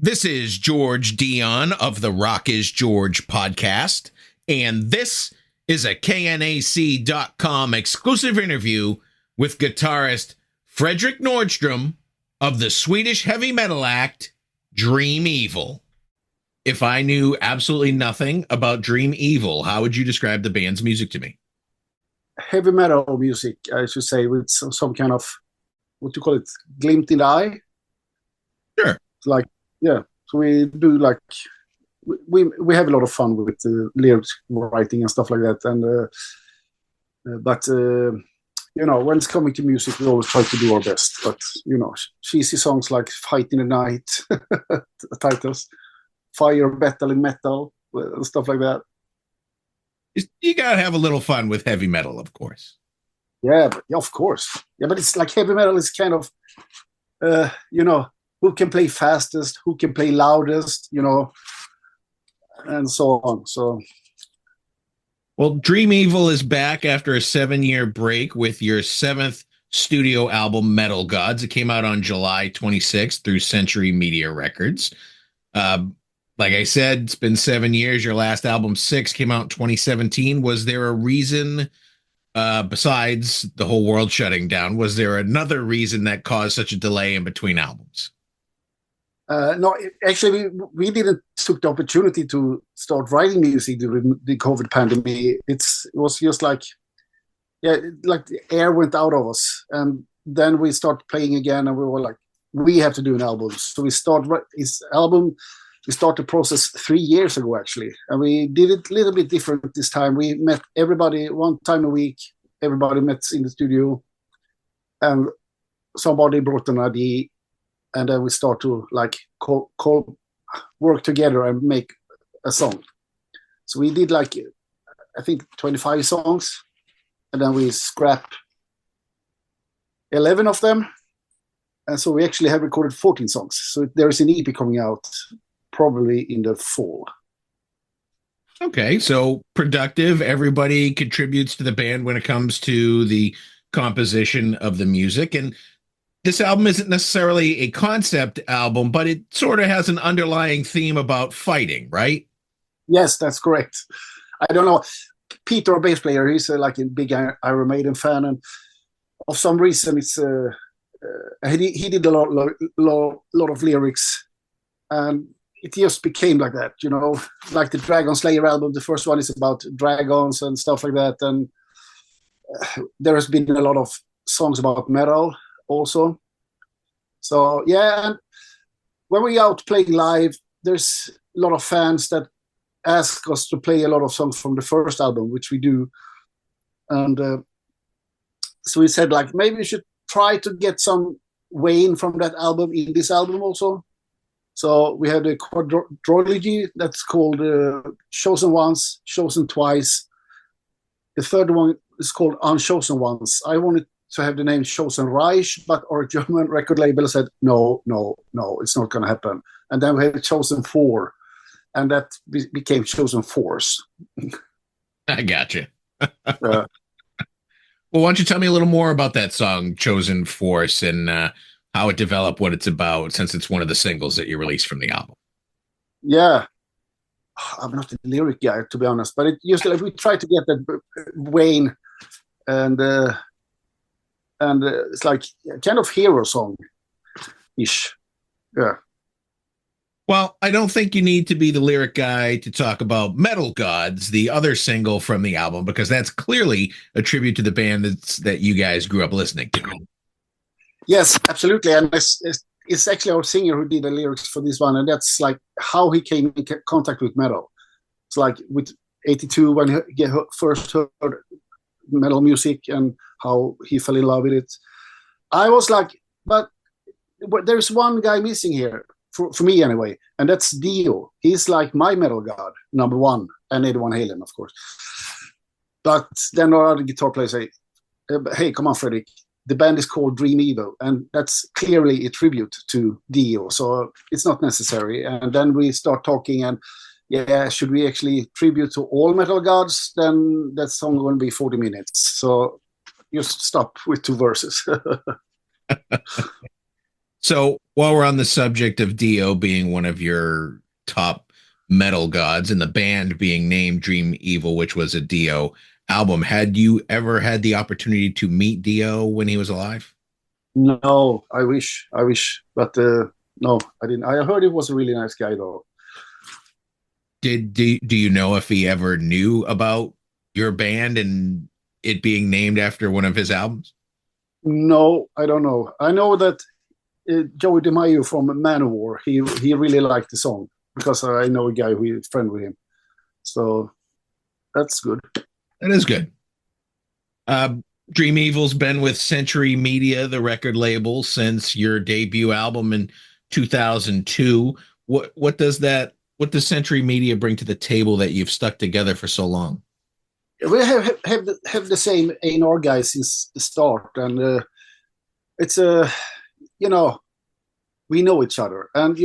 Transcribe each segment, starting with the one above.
This is George Dionne of the Rock is George podcast, and this is a KNAC.com exclusive interview with guitarist Fredrik Nordström of the Swedish heavy metal act Dream Evil. If I knew absolutely nothing about Dream Evil, how would you describe the band's music to me? Heavy metal music, I should say, with some kind of, what do you call it, glint in the eye? Sure. Like, yeah, so we do like we have a lot of fun with lyrics writing and stuff like that. And but you know, when it's coming to music, we always try to do our best. But you know, cheesy songs like "Fight in the Night," titles, "Fire Battle in Metal," and stuff like that. You gotta have a little fun with heavy metal, of course. Yeah, of course. Yeah, but it's like heavy metal is kind of, you know, who can play fastest, who can play loudest, you know, and so on. So, well, Dream Evil is back after a 7-year break with your 7th studio album, Metal Gods. It came out on July 26th through Century Media Records. Like I said, it's been 7 years. Your last album, 6, came out in 2017. Was there a reason, besides the whole world shutting down, was there another reason that caused such a delay in between albums? No, actually, we didn't took the opportunity to start writing music during the COVID pandemic. It was just like, yeah, like the air went out of us. And then we started playing again, and we were like, we have to do an album. So we started the process 3 years ago, actually. And we did it a little bit different this time. We met everybody one time a week. Everybody met in the studio. And somebody brought an idea. And then we start to like work together and make a song. So we did like, I think 25 songs. And then we scrapped 11 of them. And so we actually have recorded 14 songs. So there's an EP coming out probably in the fall. Okay, so productive. Everybody contributes to the band when it comes to the composition of the music. And this album isn't necessarily a concept album, but it sort of has an underlying theme about fighting, right? Yes, that's correct. I don't know. Peter, our bass player, he's like a big Iron Maiden fan. And for some reason, it's he did a lot of lyrics. And it just became like that, you know, like the Dragon Slayer album. The first one is about dragons and stuff like that. And there has been a lot of songs about metal also. So, yeah, and when we're out playing live, there's a lot of fans that ask us to play a lot of songs from the first album, which we do. And so we said, like, maybe we should try to get some Wayne from that album in this album also. So we had a quadrilogy that's called Chosen Once, Chosen Twice. The third one is called Unchosen Ones. I wanted to have the name Chosen Reich, but our German record label said, no, it's not going to happen. And then we had Chosen Four, and that became Chosen Force. I gotcha. Well, why don't you tell me a little more about that song, Chosen Force, and how it developed, what it's about, since it's one of the singles that you released from the album. Yeah. I'm not a lyric guy, to be honest, but it usually we try to get that Wayne, and it's like a kind of hero song-ish. Yeah. Well, I don't think you need to be the lyric guy to talk about Metal Gods, the other single from the album, because that's clearly a tribute to the band that you guys grew up listening to. Yes, absolutely. And it's actually our singer who did the lyrics for this one. And that's like how he came in contact with metal. It's like with 82 when he first heard metal music and how he fell in love with it. I was like, but there's one guy missing here, for me anyway, and that's Dio. He's like my metal god, number one, and Eddie Van Halen, of course. But then our other guitar players say, hey, come on, Fredrik. The band is called Dream Evil, and that's clearly a tribute to Dio, so it's not necessary. And then we start talking, and yeah, should we actually tribute to all metal gods? Then that song going to be 40 minutes. So just stop with 2 verses. So while we're on the subject of Dio being one of your top metal gods and the band being named Dream Evil, which was a Dio album, had you ever had the opportunity to meet Dio when he was alive? No, I wish, but no, I didn't. I heard he was a really nice guy, though. Do you know if he ever knew about your band and it being named after one of his albums? No, I don't know. I know that Joey DeMaio from Manowar, he really liked the song because I know a guy who is friend with him. So that's good. That is good. Uh, Dream Evil's been with Century Media, the record label, since your debut album in 2002. What does Century Media bring to the table that you've stuck together for so long? We have the same A&R guys since the start, and it's a you know we know each other, and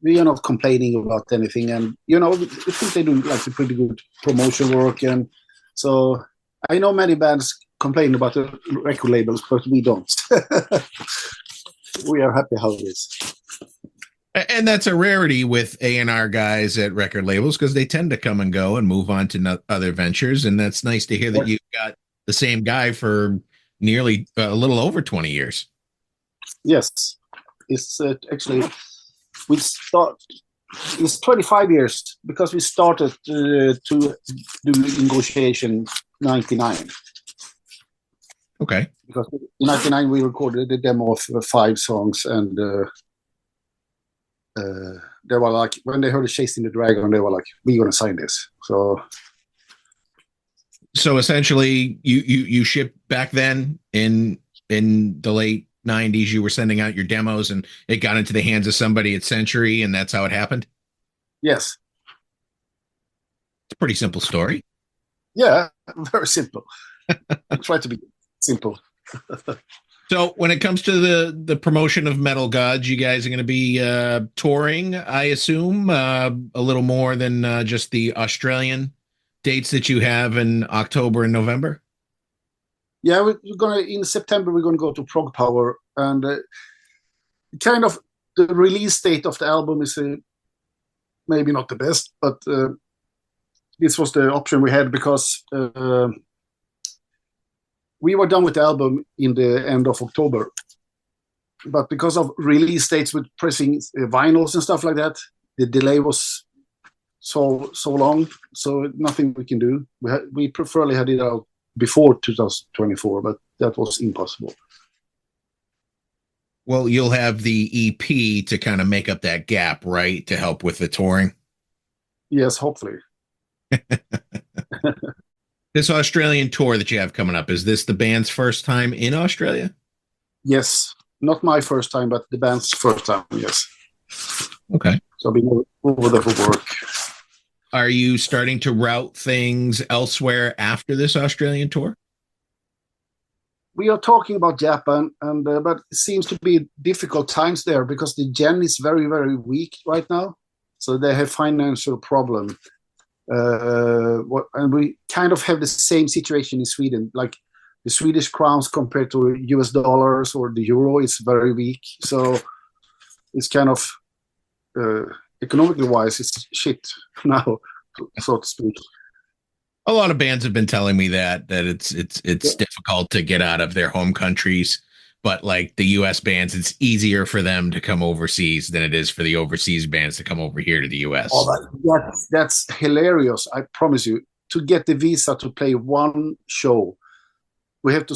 we are not complaining about anything, and I think they do like a pretty good promotion work, and so I know many bands complain about the record labels, but we don't. We are happy how it is. And that's a rarity with A&R guys at record labels because they tend to come and go and move on to other ventures. And that's nice to hear that you've got the same guy for nearly a little over 20 years. Yes, it's actually we start. It's 25 years because we started to do negotiation 99. Okay. Because in 99 we recorded a demo of 5 songs, and they were like, when they heard Chasing the Dragon, they were like, we're gonna sign this. So essentially you shipped back then in the late 90s, you were sending out your demos and it got into the hands of somebody at Century, and that's how it happened. Yes. It's a pretty simple story. Yeah, very simple. Try to be simple. So when it comes to the promotion of Metal Gods, you guys are going to be touring, I assume, a little more than just the Australian dates that you have in October and November. Yeah, we're gonna in September. We're gonna go to Prog Power, and kind of the release date of the album is maybe not the best, but this was the option we had because we were done with the album in the end of October, but because of release dates with pressing vinyls and stuff like that, the delay was so long. So nothing we can do. We preferably had it out before 2024, but that was impossible. Well, you'll have the EP to kind of make up that gap, right? To help with the touring. Yes, hopefully. This Australian tour that you have coming up, is this the band's first time in Australia? Yes, not my first time, but the band's first time. Yes. Okay. So I've been over there for work. Are you starting to route things elsewhere after this Australian tour? We are talking about Japan, and but it seems to be difficult times there because the yen is very, very weak right now. So they have financial problem. And we kind of have the same situation in Sweden. Like the Swedish crowns compared to US dollars or the euro is very weak. So it's kind of economically wise, it's shit now, so to speak. A lot of bands have been telling me that it's difficult to get out of their home countries, but like the US bands, it's easier for them to come overseas than it is for the overseas bands to come over here to the US. Oh, that's hilarious. I promise you. To get the visa to play one show, we have to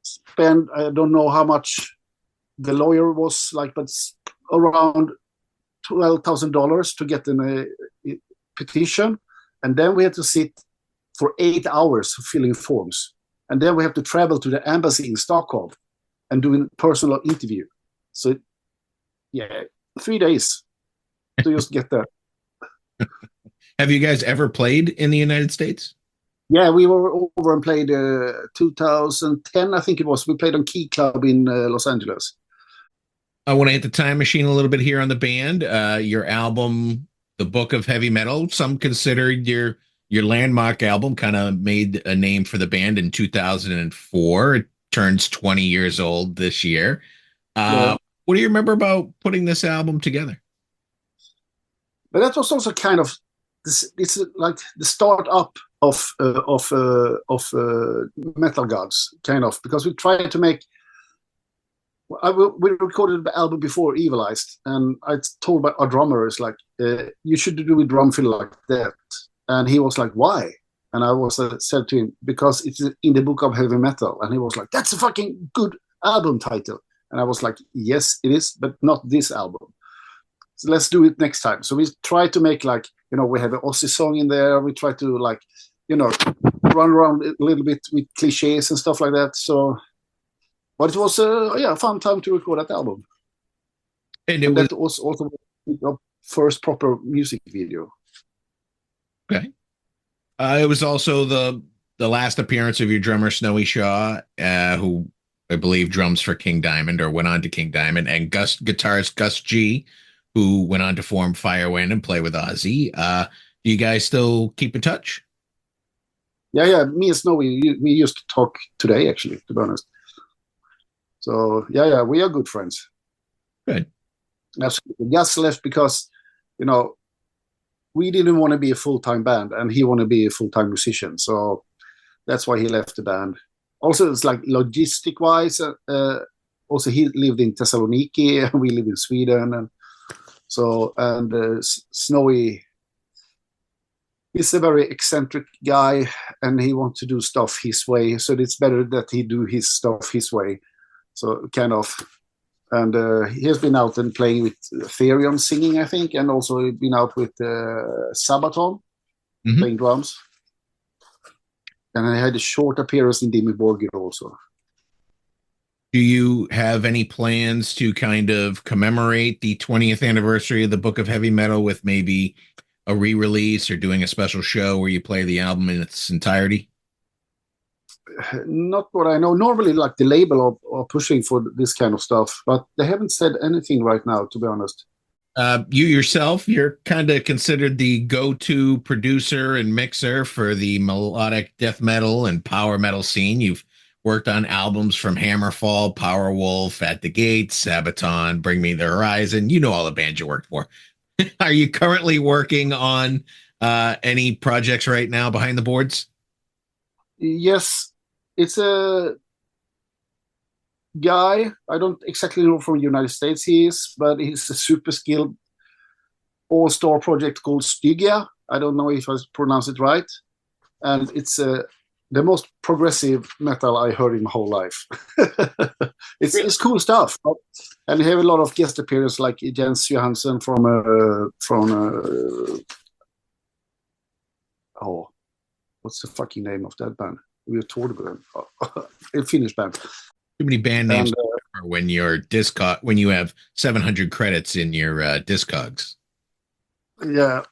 spend, I don't know how much the lawyer was like, but around $12,000 to get a petition. And then we had to sit for 8 hours filling forms. And then we have to travel to the embassy in Stockholm and do a personal interview. So, yeah, 3 days to just get there. Have you guys ever played in the United States? Yeah, we were over and played 2010, I think it was. We played on Key Club in Los Angeles. I want to hit the time machine a little bit here on the band. Your album, The Book of Heavy Metal, some consider your landmark album, kind of made a name for the band in 2004. It turns 20 years old this year. Yeah. What do you remember about putting this album together? But that was also kind of this. It's like the start up of Metal Gods, kind of, because we tried to make. We recorded the album before Evilized, and I told our drummer, is like, you should do a drum fill like that, and he was like, why? And I was said to him, because it's in the book of heavy metal, and he was like, that's a fucking good album title, and I was like, yes, it is, but not this album. So let's do it next time. So we try to make, like, we have an Aussie song in there. We try to, like, run around a little bit with cliches and stuff like that. So, but it was a fun time to record that album. And that was also the first proper music video. Okay. It was also the last appearance of your drummer Snowy Shaw, who I believe drums for King Diamond or went on to King Diamond, and guitarist Gus G, who went on to form Firewind and play with Ozzy. Do you guys still keep in touch? Yeah. Me and Snowy, we used to talk today, actually, to be honest. So yeah, we are good friends. Good. Absolutely. Gus left because, we didn't want to be a full-time band, and he wanted to be a full-time musician. So that's why he left the band. Also, it's like logistic-wise. Also, he lived in Thessaloniki, and we live in Sweden, and so Snowy is a very eccentric guy, and he wants to do stuff his way. So it's better that he do his stuff his way. So kind of, and he has been out and playing with Therion singing, I think, and also been out with Sabaton playing drums. And I had a short appearance in Dimmy Borgir also. Do you have any plans to kind of commemorate the 20th anniversary of the Book of Heavy Metal with maybe a re-release or doing a special show where you play the album in its entirety? Not what I know. Normally, like, the label are pushing for this kind of stuff, but they haven't said anything right now, to be honest. You yourself, you're kind of considered the go-to producer and mixer for the melodic death metal and power metal scene. You've worked on albums from Hammerfall, Powerwolf, At the Gates, Sabaton, Bring Me the Horizon. You know all the bands you worked for. Are you currently working on any projects right now behind the boards? Yes, it's a guy. I don't exactly know from the United States he is, but he's a super skilled all-star project called Stygia. I don't know if I pronounce it right. And it's the most progressive metal I heard in my whole life. It's cool stuff. And we have a lot of guest appearances, like Jens Johansson from what's the fucking name of that band? We toured with them. A Finnish band. Too many band names when your when you have 700 credits in your Discogs. Yeah.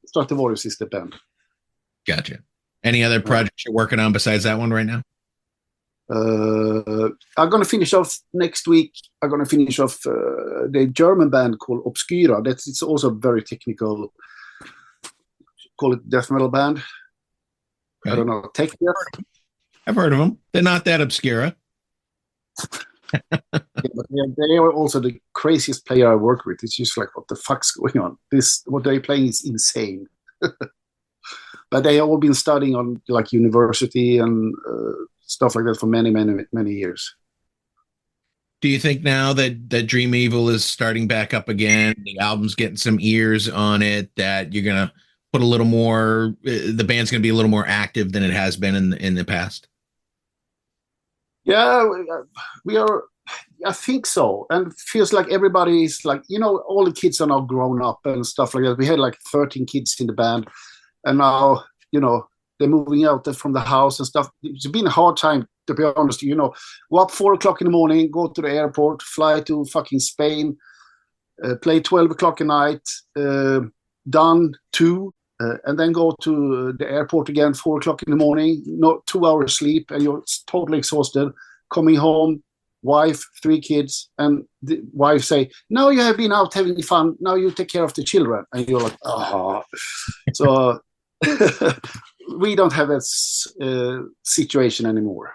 Stratovarius is the band. Gotcha. Any other projects you're working on besides that one right now? I'm going to finish off next week. I'm going to finish off the German band called Obscura. It's also very technical. Call it death metal band. Okay. I don't know. Tech death. I've heard of them. They're not that obscura. But they are also the craziest player I work with. It's just like, what the fuck's going on? What they're playing is insane. But they have all been studying on, like, university and stuff like that for many, many, many years. Do you think now that Dream Evil is starting back up again, the album's getting some ears on it, that you're gonna put a little more, the band's gonna be a little more active than it has been in the past? Yeah, we are. I think so. And it feels like everybody is like, all the kids are now grown up and stuff like that. We had like 13 kids in the band, and now, they're moving out from the house and stuff. It's been a hard time, to be honest. Go up 4 o'clock in the morning, go to the airport, fly to fucking Spain, play 12 o'clock at night, done 2, and then go to the airport again 4 o'clock in the morning, 2 hours sleep, and you're totally exhausted. Coming home, wife, 3 kids, and the wife say, "Now you have been out having fun. Now you take care of the children," and you're like, "Oh." So we don't have that situation anymore.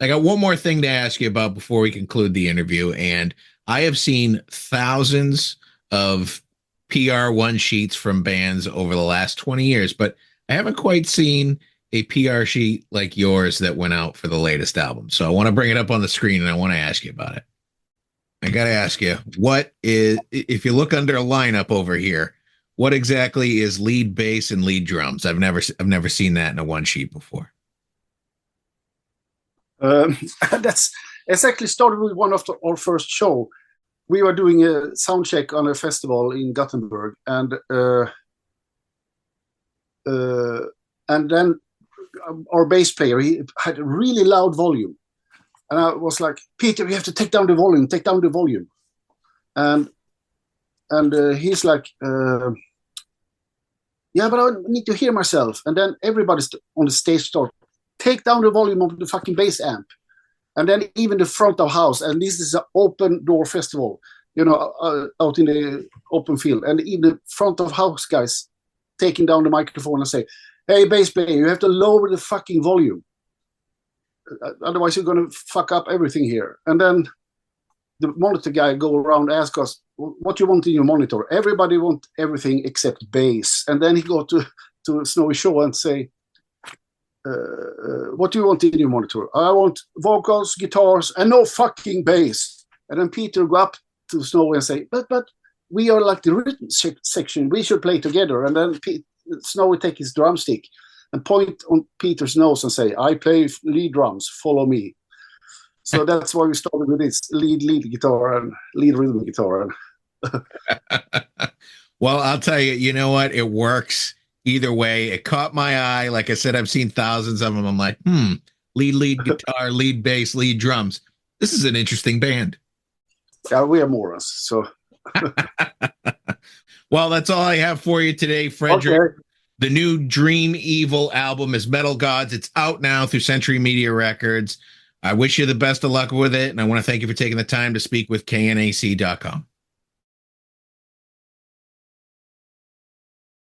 I got one more thing to ask you about before we conclude the interview. And I have seen thousands of PR1 sheets from bands over the last 20 years, but I haven't quite seen a PR sheet like yours that went out for the latest album. So I want to bring it up on the screen and I want to ask you about it. I got to ask you, what is, if you look under a lineup over here, what exactly is lead bass and lead drums? I've never seen that in a one sheet before. It's actually started with one of our first show. We were doing a sound check on a festival in Gothenburg, and then our bass player, he had a really loud volume, and I was like, Peter, you have to take down the volume, and he's like, yeah, but I need to hear myself. And then everybody on the stage start, take down the volume of the fucking bass amp. And then even the front of house, and this is an open door festival, you know, out in the open field, and even the front of house guys taking down the microphone and say, hey, bass player, you have to lower the fucking volume. Otherwise you're going to fuck up everything here. And then the monitor guy go around and ask us, what you want in your monitor? Everybody want everything except bass. And then he go to Snowy Shaw and say, what do you want in your monitor? I want vocals, guitars, and no fucking bass. And then Peter go up to Snowy and say, but we are like the rhythm section. We should play together. And then Snowy take his drumstick and point on Peter's nose and say, I play lead drums, follow me. So that's why we started with this lead guitar and lead rhythm guitar. Well, I'll tell you, you know what? It works either way. It caught my eye. Like I said, I've seen thousands of them. I'm like, lead guitar, lead bass, lead drums. This is an interesting band. Yeah, we are morons. So, well, that's all I have for you today, Fredrik. Okay. The new Dream Evil album is Metal Gods. It's out now through Century Media Records. I wish you the best of luck with it, and I want to thank you for taking the time to speak with KNAC.com.